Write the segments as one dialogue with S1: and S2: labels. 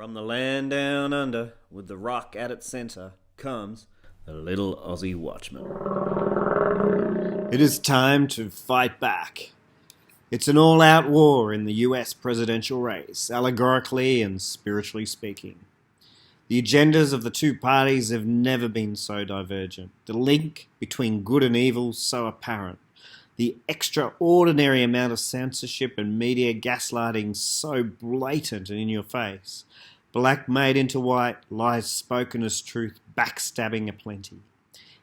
S1: From the land down under, with the rock at its centre, comes the little Aussie watchman. It is time to fight back. It's an all-out war in the US presidential race, allegorically and spiritually speaking. The agendas of the two parties have never been so divergent. The link between good and evil so apparent. The extraordinary amount of censorship and media gaslighting so blatant and in your face. Black made into white, lies spoken as truth, backstabbing aplenty.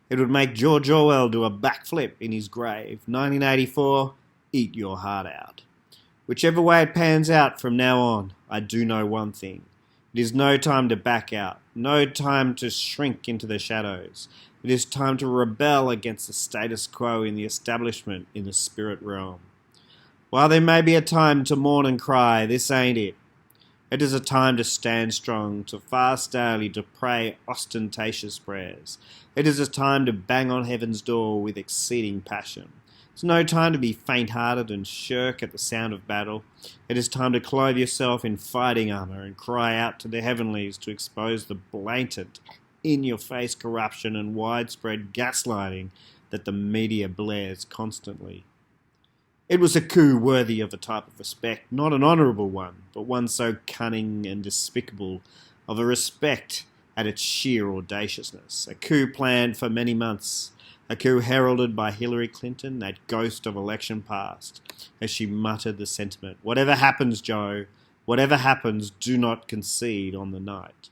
S1: It would make George Orwell do a backflip in his grave. 1984, eat your heart out. Whichever way it pans out from now on, I do know one thing. It is no time to back out, no time to shrink into the shadows. It is time to rebel against the status quo in the establishment in the spirit realm. While there may be a time to mourn and cry, this ain't it. It is a time to stand strong, to fast daily, to pray ostentatious prayers. It is a time to bang on heaven's door with exceeding passion. It's no time to be faint-hearted and shirk at the sound of battle. It is time to clothe yourself in fighting armour and cry out to the heavenlies to expose the blatant, in-your-face corruption and widespread gaslighting that the media blares constantly. It was a coup worthy of a type of respect, not an honourable one, but one so cunning and despicable, of a respect at its sheer audaciousness. A coup planned for many months. A coup heralded by Hillary Clinton, that ghost of election past, as she muttered the sentiment, "Whatever happens, Joe, whatever happens, do not concede on the night."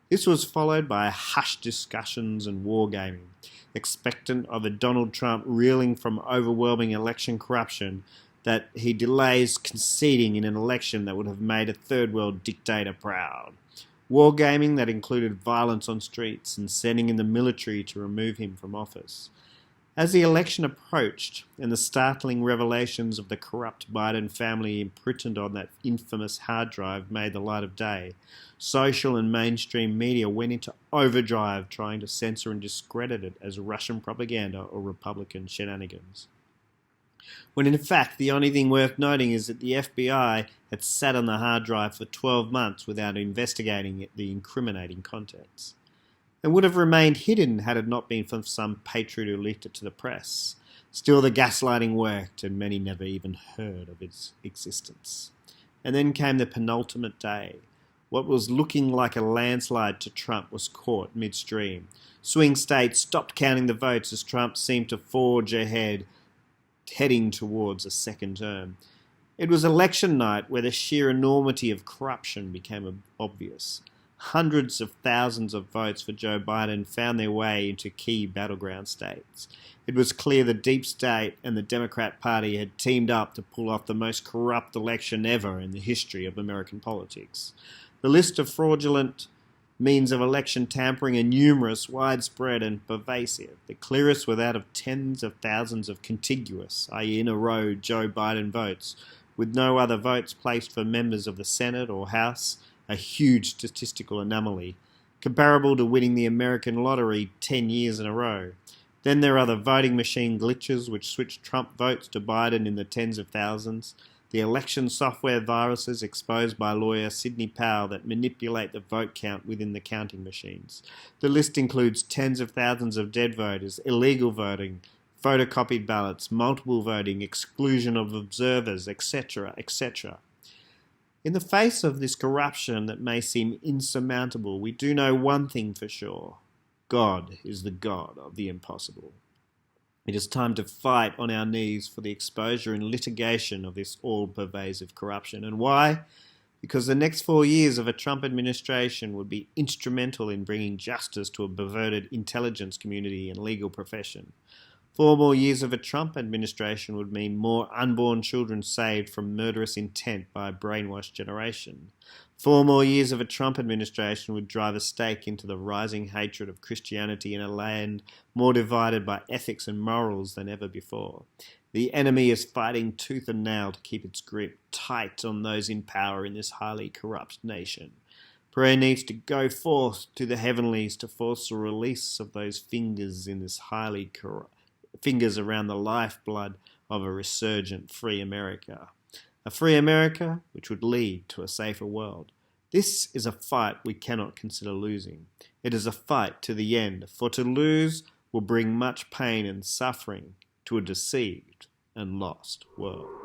S1: This was followed by hushed discussions and wargaming, expectant of a Donald Trump reeling from overwhelming election corruption that he delays conceding in an election that would have made a third world dictator proud. Wargaming that included violence on streets and sending in the military to remove him from office. As the election approached and the startling revelations of the corrupt Biden family imprinted on that infamous hard drive made the light of day, social and mainstream media went into overdrive trying to censor and discredit it as Russian propaganda or Republican shenanigans. When in fact the only thing worth noting is that the FBI had sat on the hard drive for 12 months without investigating the incriminating contents, and would have remained hidden had it not been for some patriot who leaked it to the press. Still, the gaslighting worked, and many never even heard of its existence. And then came the penultimate day. What was looking like a landslide to Trump was caught midstream. Swing states stopped counting the votes as Trump seemed to forge ahead, heading towards a second term. It was election night where the sheer enormity of corruption became obvious. Hundreds of thousands of votes for Joe Biden found their way into key battleground states. It was clear the deep state and the Democrat Party had teamed up to pull off the most corrupt election ever in the history of American politics. The list of fraudulent means of election tampering are numerous, widespread and pervasive. The clearest were that of tens of thousands of contiguous, i.e. in a row, Joe Biden votes, with no other votes placed for members of the Senate or House, a huge statistical anomaly, comparable to winning the American lottery 10 years in a row. Then there are the voting machine glitches which switch Trump votes to Biden in the tens of thousands, the election software viruses exposed by lawyer Sidney Powell that manipulate the vote count within the counting machines. The list includes tens of thousands of dead voters, illegal voting, photocopied ballots, multiple voting, exclusion of observers, etc., etc. In the face of this corruption that may seem insurmountable, we do know one thing for sure. God is the God of the impossible. It is time to fight on our knees for the exposure and litigation of this all-pervasive corruption. And why? Because the next 4 years of a Trump administration would be instrumental in bringing justice to a perverted intelligence community and legal profession. 4 more years of a Trump administration would mean more unborn children saved from murderous intent by a brainwashed generation. 4 more years of a Trump administration would drive a stake into the rising hatred of Christianity in a land more divided by ethics and morals than ever before. The enemy is fighting tooth and nail to keep its grip tight on those in power in this highly corrupt nation. Prayer needs to go forth to the heavenlies to force the release of those fingers in this highly corrupt fingers around the lifeblood of a resurgent free America. A free America which would lead to a safer world. This is a fight we cannot consider losing. It is a fight to the end, for to lose will bring much pain and suffering to a deceived and lost world.